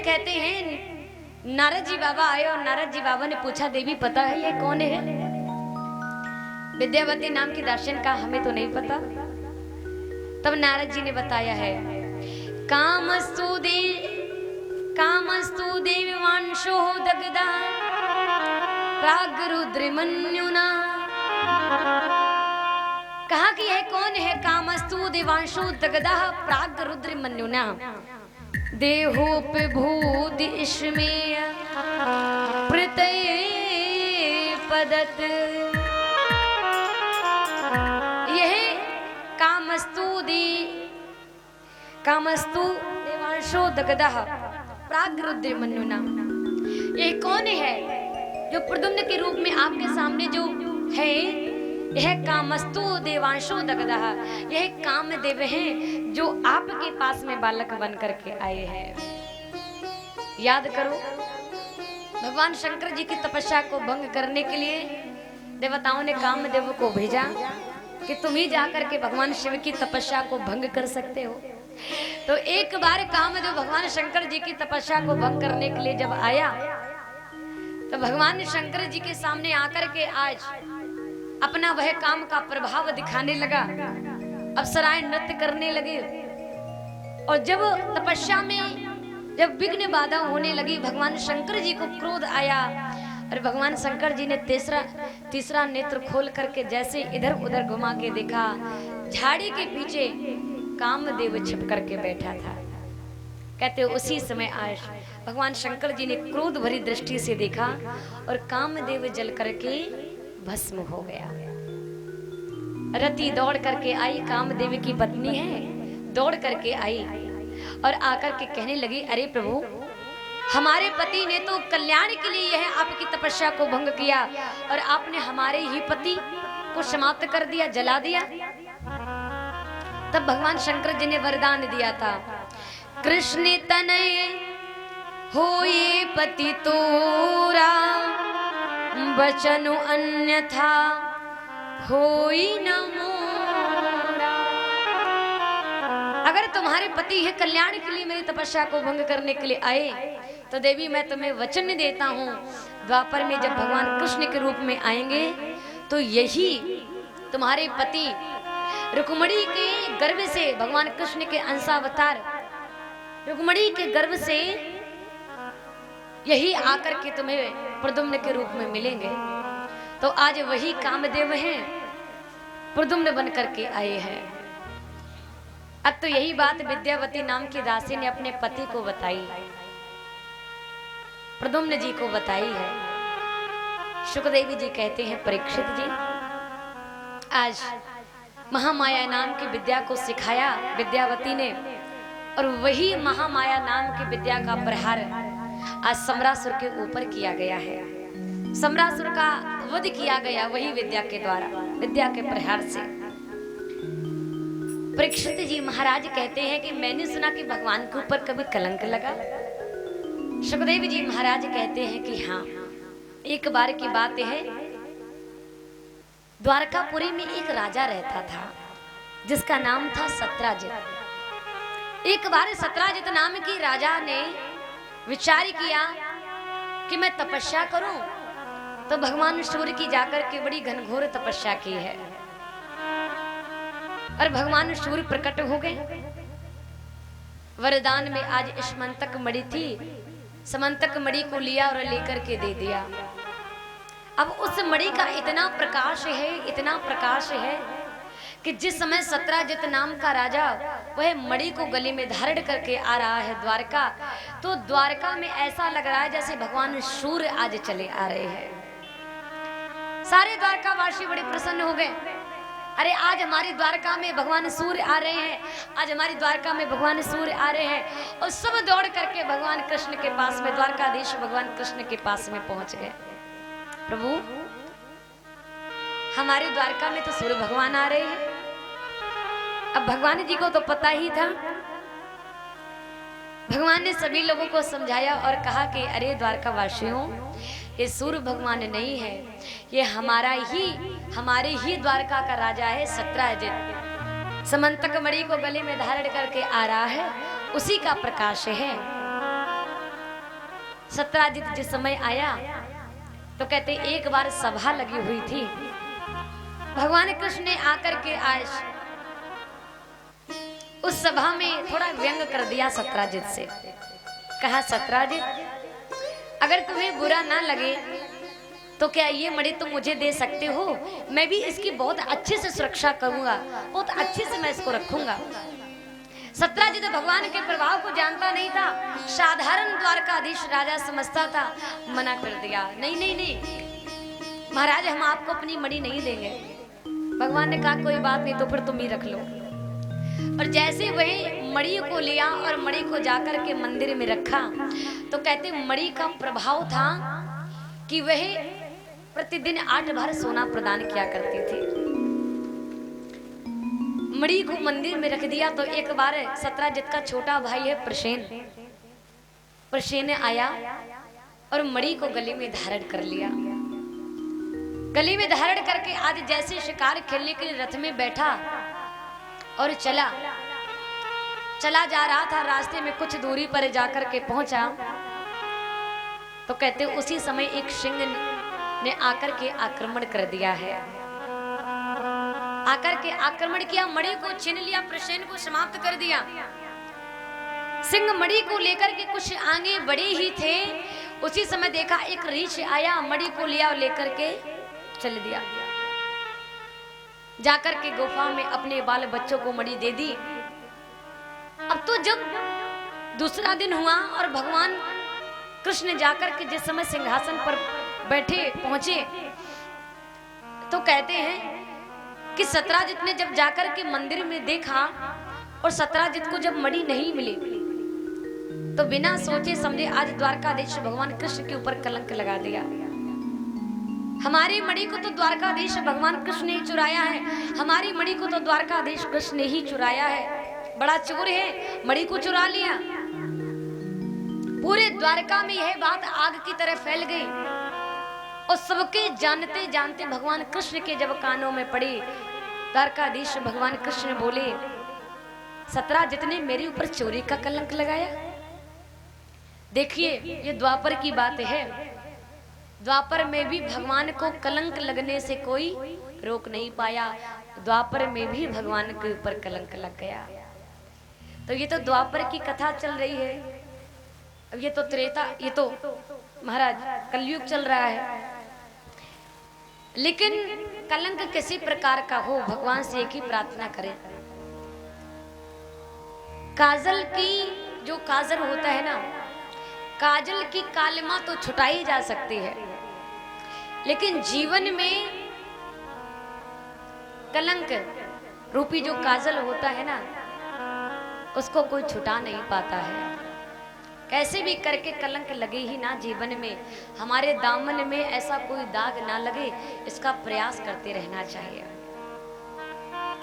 कहते हैं नारद जी बाबा आए और नारद जी बाबा ने पूछा देवी पता है ये कौन है? विद्यावती नाम की दार्शन का हमें तो नहीं पता। तब नारद जी ने बताया है कामस्तु देवांशो दग्धा प्रागरुद्रमन्युना। कहा कि यह कौन है? कामस्तु देवांशो दग्धा प्रागरुद्रमन्युना देहोपभूति इसमें प्रत्यय पदत। यह कामस्तु देवांशो दग्धः प्रागरुद्रमन्युना। यह कौन है जो प्रद्युम्न के रूप में आपके सामने जो है? यह कामस्तु देवांशो दग्धः, यह कामदेव हैं जो आपके पास में बालक बन करके आए हैं। याद करो भगवान शंकर जी की तपस्या को भंग करने के लिए देवताओं ने कामदेव को भेजा कि तुम ही जाकर के भगवान शिव की तपस्या को भंग कर सकते हो। तो एक बार कामदेव भगवान शंकर जी की तपस्या को भंग करने के लिए जब आया तो भगवान शंकर जी के सामने आकर के आज अपना वह काम का प्रभाव दिखाने लगा। अप्सराएं नृत्य करने लगे और जब तपस्या में जब विघ्न बाधा होने लगी भगवान शंकर जी को क्रोध आया और भगवान शंकर जी ने तीसरा नेत्र खोल करके जैसे इधर उधर घुमा के देखा, झाड़ी के पीछे कामदेव छिप करके बैठा था। कहते उसी समय आज भगवान शंकर जी ने क्रोध भरी दृष्टि से देखा और कामदेव जल करके भस्म हो गया। रति दौड़ करके आई, कामदेव की पत्नी है, दौड़ करके आई और आकर के कहने लगी अरे प्रभु हमारे पति ने तो कल्याण के लिए यह आपकी तपस्या को भंग किया और आपने हमारे ही पति को समाप्त कर दिया, जला दिया। तब भगवान शंकर जी ने वरदान दिया था कृष्ण तनय होए पति तोरा बचनु अन्यथा होई न मोरा। अगर तुम्हारे पति है कल्याण के लिए मेरी तपस्या को भंग करने के लिए आए तो देवी मैं तुम्हें वचन देता हूँ द्वापर में जब भगवान कृष्ण के रूप में आएंगे तो यही तुम्हारे पति रुक्मिणी के गर्भ से भगवान कृष्ण के अंशावतार रुक्मिणी के गर्भ से यही आकर के तुम्हें प्रद्युम्न के रूप में मिलेंगे। तो आज वही कामदेव हैं, प्रद्युम्न बन करके आए हैं। अब तो यही बात विद्यावती नाम की दासी ने अपने पति को बताई, प्रद्युम्न जी को बताई है। सुखदेव जी कहते हैं परीक्षित जी आज महामाया नाम की विद्या को सिखाया विद्यावती ने और वही महामाया नाम की विद्या का प्रहार आज सम्रासुर के ऊपर किया गया है। सम्रासुर का वध किया गया वही विद्या के द्वारा, विद्या के प्रहार से। परीक्षित जी महाराज कहते हैं कि मैंने सुना कि भगवान के ऊपर कभी कलंक लगा। सुखदेव जी महाराज कहते हैं कि हाँ, एक बार की बात है द्वारकापुरी में एक राजा रहता था जिसका नाम था सत्राजित। एक बार सत्राजित नाम की राजा ने विचार किया कि मैं तपस्या करूं, तो भगवान सूर्य की जाकर के बड़ी घनघोर तपस्या की है और भगवान सूर्य प्रकट हो गए। वरदान में आज स्मंतक मणि थी, समंतक मणि को लिया और लेकर के दे दिया। अब उस मणि का इतना प्रकाश है कि जिस समय सत्राजित नाम का राजा वह मणि को गले में धारण करके आ रहा है द्वारका, तो द्वारका में ऐसा लग रहा है जैसे भगवान सूर्य आज चले आ रहे हैं। सारे द्वारकावासी बड़े प्रसन्न हो गए, अरे आज हमारी द्वारका में भगवान सूर्य आ रहे हैं, आज हमारी द्वारका में भगवान सूर्य आ रहे हैं। और सब दौड़ करके भगवान कृष्ण के पास में, द्वारकाधीश भगवान कृष्ण के पास में पहुंच गए। प्रभु हमारे द्वारका में तो सूर्य भगवान आ रहे हैं। अब भगवान जी को तो पता ही था। भगवान ने सभी लोगों को समझाया और कहा कि अरे द्वारकावासियों, ये सूर्य भगवान नहीं है, ये हमारे ही द्वारका का राजा है सत्राजित। समंतक मणि को गले में धारण करके आ रहा है, उसी का प्रकाश है। सत्राजित जिस समय आया तो कहते एक बार सभा लगी हुई थी, भगवान कृष्ण ने आकर के आज उस सभा में थोड़ा व्यंग कर दिया सत्राजित से। कहा, सत्राजित अगर तुम्हें बुरा ना लगे तो क्या ये मणि तुम मुझे दे सकते हो? मैं भी इसकी बहुत अच्छे से सुरक्षा करूंगा, बहुत अच्छे से मैं इसको रखूंगा। सत्राजित भगवान के प्रभाव को जानता नहीं था, साधारण द्वारकाधीश राजा समझता था, मना कर दिया। नहीं नहीं नहीं महाराज, हम आपको अपनी मणि नहीं देंगे। भगवान ने कहा कोई बात नहीं, तो फिर तुम ही रख लो। और जैसे वही मणि को लिया और मणि को जाकर के मंदिर में रखा तो कहते मणि का प्रभाव था कि वह प्रतिदिन 8 बार सोना प्रदान किया करती थी। मणि को मंदिर में रख दिया तो एक बार सत्राजित का छोटा भाई है प्रसेन आया और मणि को गले में धारण कर लिया। गले में धारण करके आज जैसे शिकार खेलने के लिए रथ में बैठा और चला जा रहा था। रास्ते में कुछ दूरी पर जाकर के पहुंचा तो कहते उसी समय एक सिंह ने आकर के आक्रमण कर दिया है। आकर के आक्रमण किया, मणि को छीन लिया, प्रसेन को समाप्त कर दिया। सिंह मणि को लेकर के कुछ आगे बढ़े ही थे, उसी समय देखा एक रीछ आया, मणि को लिया और लेकर के चल दिया। जाकर के गुफा में अपने बाल बच्चों को मणि दे दी। अब तो जब दूसरा दिन हुआ और भगवान कृष्ण जाकर के जिस समय सिंहासन पर बैठे पहुंचे तो कहते हैं कि सत्राजित ने जब जाकर के मंदिर में देखा और सत्राजित को जब मणि नहीं मिली तो बिना सोचे समझे आज द्वारकाधीश भगवान कृष्ण के ऊपर कलंक लगा दिया। हमारी मणि को तो द्वारकाधीश भगवान कृष्ण ने चुराया है, हमारी मणि को तो द्वारकाधीश कृष्ण ने ही चुराया है, बड़ा चोर है, मणि को चुरा लिया। पूरे द्वारका में यह बात आग की तरह फैल गई और सबके जानते जानते भगवान कृष्ण के जब कानों में पड़ी, द्वारकाधीश भगवान कृष्ण बोले, सत्राजित ने मेरे ऊपर चोरी का कलंक लगाया। देखिए ये द्वापर की बात है, द्वापर में भी भगवान को कलंक लगने से कोई रोक नहीं पाया, द्वापर में भी भगवान के ऊपर कलंक लग गया। तो ये तो द्वापर की कथा चल रही है। अब ये तो त्रेता, ये तो महाराज कलयुग चल रहा है। लेकिन कलंक किसी प्रकार का हो, भगवान से एक ही प्रार्थना करें। काजल की जो काजल होता है ना, काजल की कालिमा तो छुटाई जा सकती है, लेकिन जीवन में कलंक रूपी जो काजल होता है ना, उसको कोई छुटा नहीं पाता है। कैसे भी करके कलंक लगे ही ना जीवन में, हमारे दामन में ऐसा कोई दाग ना लगे, इसका प्रयास करते रहना चाहिए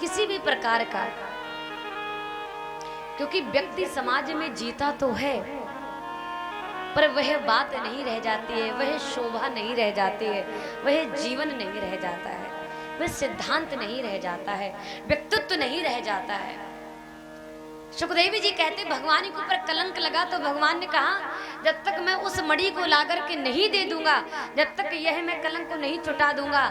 किसी भी प्रकार का। क्योंकि व्यक्ति समाज में जीता तो है पर वह बात नहीं रह जाती है, वह शोभा नहीं रह जाती है, वह जीवन नहीं रह जाता है, वह सिद्धांत नहीं रह जाता है, व्यक्तित्व नहीं रह जाता है। सुखदेव जी कहते भगवान के ऊपर कलंक लगा तो भगवान ने कहा जब तक मैं उस मणि को लाकर के नहीं दे दूंगा, जब तक यह मैं कलंक को नहीं छुटा दूंगा,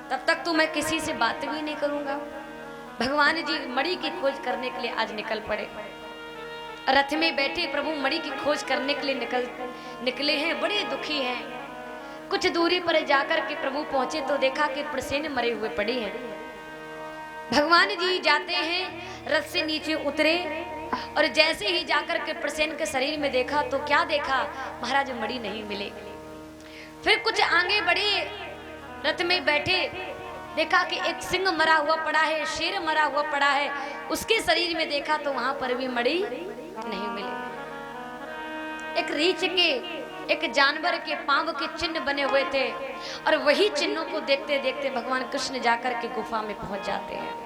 तब तक तो मैं किसी से बात भी नहीं करूंगा। भगवान जी मणि की खोज करने के लिए आज निकल पड़े। रथ में बैठे प्रभु मणि की खोज करने के लिए निकले हैं, बड़े दुखी हैं। कुछ दूरी पर जाकर के प्रभु पहुंचे तो देखा कि प्रसेन मरे हुए पड़े हैं। भगवान जी जाते हैं, रथ से नीचे उतरे और जैसे ही जाकर के प्रसेन के शरीर में देखा तो क्या देखा, महाराज मणि नहीं मिले। फिर कुछ आगे बढ़े, रथ में बैठे, देखा कि एक सिंह मरा हुआ पड़ा है, शेर मरा हुआ पड़ा है, उसके शरीर में देखा तो वहां पर भी मणि नहीं मिले। एक रीछ के, एक जानवर के पांव के चिन्ह बने हुए थे और वही चिन्हों को देखते देखते भगवान कृष्ण जाकर के गुफा में पहुंच जाते हैं।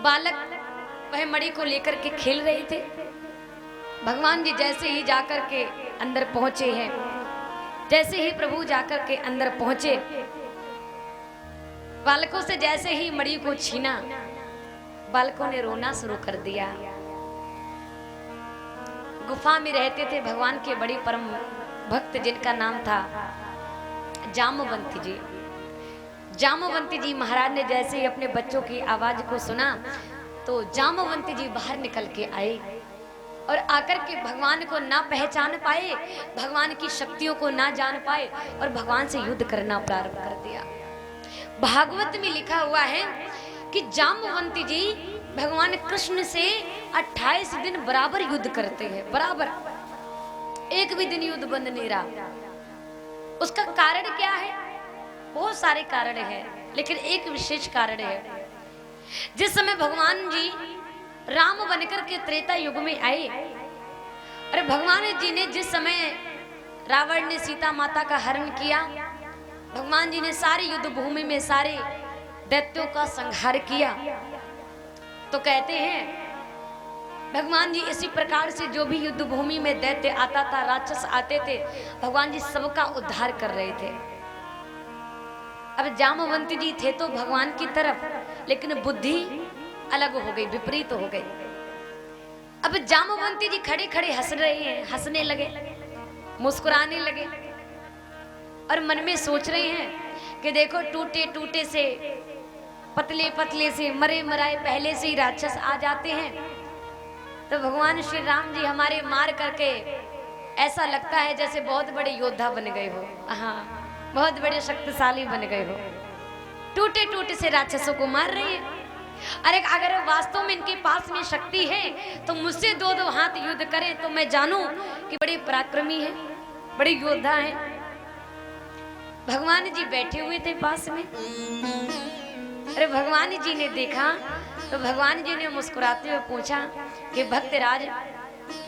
बालक वह मणि को लेकर के खेल रहे थे। भगवान जी जैसे ही जाकर के अंदर पहुंचे हैं, जैसे ही प्रभु जाकर के अंदर पहुंचे, बालकों से जैसे ही मणि को छीना, बालकों ने रोना शुरू कर दिया। गुफा में रहते थे भगवान के बड़े परम भक्त, जिनका नाम था जामवंती जी। जामवंती जी महाराज ने जैसे ही अपने बच्चों की आवाज को सुना तो जामवंती जी बाहर निकल के आए और आकर के भगवान को ना पहचान पाए, भगवान की शक्तियों को ना जान पाए और भगवान से युद्ध करना प्रारंभ कर दिया। भागवत में लिखा हुआ है कि जामवंती जी भगवान कृष्ण से 28 दिन बराबर युद्ध करते हैं, बराबर, एक भी दिन युद्ध बंद नहीं रहा। उसका कारण क्या है? बहुत सारे कारण हैं, लेकिन एक विशेष कारण है। जिस समय भगवान जी राम बनकर के त्रेता युग में आए, अरे भगवान जी ने जिस समय रावण ने सीता माता का हरण किया, भगवान जी ने सारी युद्ध भूमि में सारे दैत्यों का संहार किया, तो कहते हैं भगवान जी इसी प्रकार से जो भी युद्ध भूमि में दैत्य आता था, राक्षस आते थे, भगवान जी सबका उद्धार कर रहे थे। अब जामवंती जी थे तो भगवान की तरफ, लेकिन बुद्धि अलग हो गई, विपरीत हो गई। अब जामवंती जी खड़े खड़े हंस रहे हैं, हंसने लगे, मुस्कुराने लगे और मन में सोच रहे हैं कि देखो टूटे टूटे से, पतले पतले से, मरे मराए पहले से ही राक्षस आ जाते हैं, तो भगवान श्री राम जी हमारे मार करके ऐसा लगता है जैसे बहुत बड़े योद्धा बन गए हो, हाँ बहुत बड़े शक्तिशाली बन गए हो, टूटे टूटे से राक्षसों को मार रहे हैं। अरे अगर वास्तव में इनके पास में शक्ति है तो मुझसे दो दो हाथ युद्ध करें तो मैं जानूं कि बड़े पराक्रमी है, बड़े योद्धा है। भगवान जी बैठे हुए थे पास में। अरे भगवान जी ने देखा तो भगवान जी ने मुस्कुराते हुए पूछा कि भक्तराज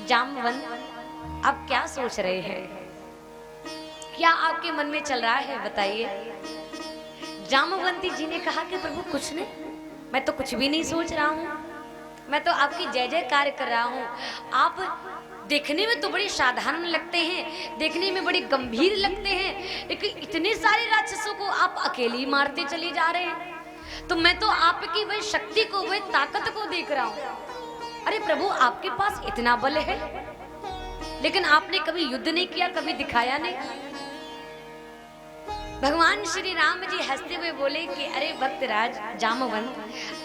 जामवंत, आप क्या सोच रहे हैं, क्या आपके मन में चल रहा है, बताइए। जामवंती जी ने कहा कि प्रभु कुछ नहीं, मैं तो कुछ भी नहीं सोच रहा हूँ, मैं तो आपकी जय जयकार कर रहा हूँ। आप देखने में तो बड़े साधारण लगते हैं, देखने में बड़े गंभीर लगते हैं, लेकिन इतने सारे राक्षसों को आप अकेले ही मारते चले जा रहे हैं, तो मैं तो आपकी वही शक्ति को, वही ताकत को देख रहा हूँ। अरे प्रभु आपके पास इतना बल है, लेकिन आपने कभी युद्ध नहीं किया, कभी दिखाया नहीं। भगवान श्री राम जी हंसते हुए बोले कि अरे भक्तराज जामवंत,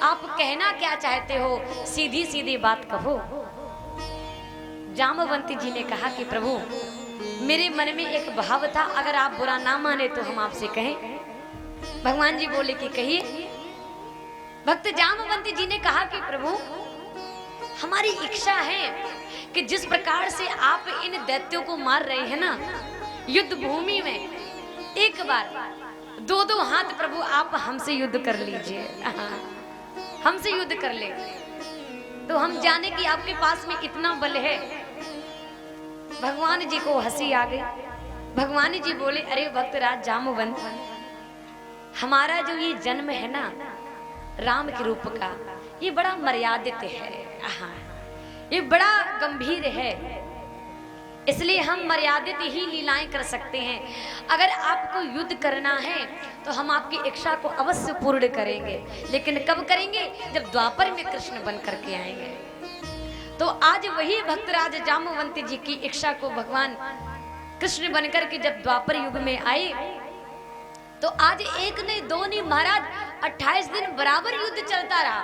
आप कहना क्या चाहते हो, सीधी सीधी बात कहो। जामवंती जी ने कहा कि प्रभु मेरे मन में एक भाव था, अगर आप बुरा ना माने तो हम आपसे कहें। भगवान जी बोले कि कहिए। भक्त जामवंती जी ने कहा कि प्रभु हमारी इच्छा है कि जिस प्रकार से आप इन दैत्यों को मार रहे हैं ना युद्ध भूमि में, एक बार दो दो हाथ प्रभु आप हमसे युद्ध कर लीजिए, हमसे युद्ध कर ले तो हम जाने कि आपके पास में इतना बल है। भगवान जी को हंसी आ गई। भगवान जी बोले अरे भक्तराज जामवंत, हमारा जो ये जन्म है ना राम के रूप का, ये बड़ा मर्यादित है, ये बड़ा गंभीर है, इसलिए हम मर्यादित ही लीलाएं कर सकते हैं। अगर आपको युद्ध करना है तो हम आपकी इच्छा को अवश्य पूर्ण करेंगे, लेकिन कब करेंगे, जब द्वापर में कृष्ण बन करके आएंगे। तो आज वही भक्तराज जामवंती जी की इच्छा को भगवान कृष्ण बनकर के जब द्वापर युग में आए, तो आज एक नहीं दो नहीं महाराज 28 दिन बराबर युद्ध चलता रहा,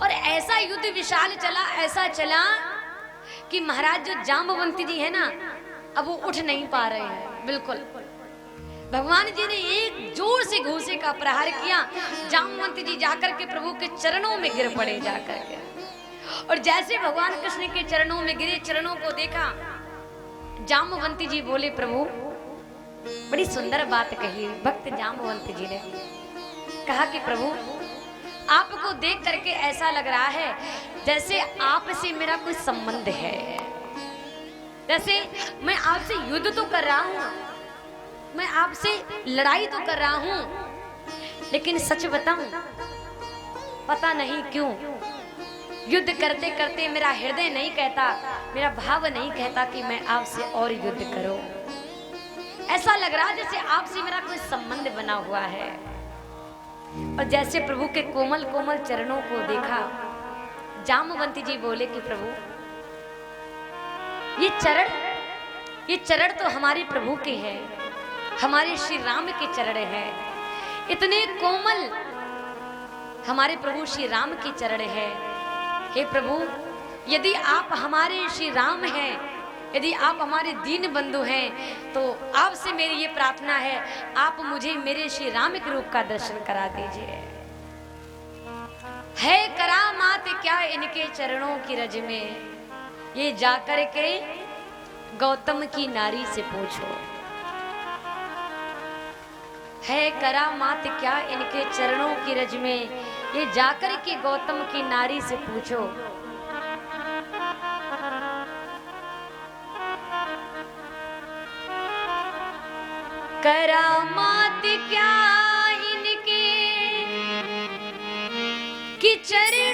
और ऐसा युद्ध विशाल चला, ऐसा चला कि महाराज जो जामवंती जी है ना, अब वो उठ नहीं पा रहे हैं बिल्कुल। भगवान जी ने एक जोर से घूंसे का प्रहार किया, जामवंती जी जाकर के प्रभु के चरणों में गिर पड़े जाकर के, और जैसे भगवान कृष्ण के चरणों में गिरे, चरणों को देखा, जामवंती जी बोले प्रभु, बड़ी सुंदर बात कही भक्त जामवंती जी ने। कहा कि प्रभु आपको देख करके ऐसा लग रहा है जैसे आपसे मेरा कोई संबंध है, जैसे मैं आपसे युद्ध तो कर रहा हूँ, मैं आपसे लड़ाई तो कर रहा हूँ, लेकिन सच बताऊं, पता नहीं क्यों युद्ध करते करते मेरा हृदय नहीं कहता, मेरा भाव नहीं कहता कि मैं आपसे और युद्ध करूं। ऐसा लग रहा जैसे आपसे मेरा कोई संबंध बना हुआ है। और जैसे प्रभु के कोमल कोमल चरणों को देखा, जामवंती जी बोले कि प्रभु ये चरण तो हमारे प्रभु के हैं, हमारे श्री राम के चरण हैं। इतने कोमल हमारे प्रभु श्री राम के चरण हैं। हे प्रभु, यदि आप हमारे श्री राम हैं, यदि आप हमारे दीन बंधु हैं, तो आपसे मेरी ये प्रार्थना है, आप मुझे मेरे श्री राम के रूप का दर्शन करा दीजिए। है करामात क्या इनके चरणों की रज में, ये जाकर के गौतम की नारी से पूछो। है करामात क्या इनके चरणों की रज में, ये जाकर के गौतम की नारी से पूछो। करामात क्या इनके कि चरण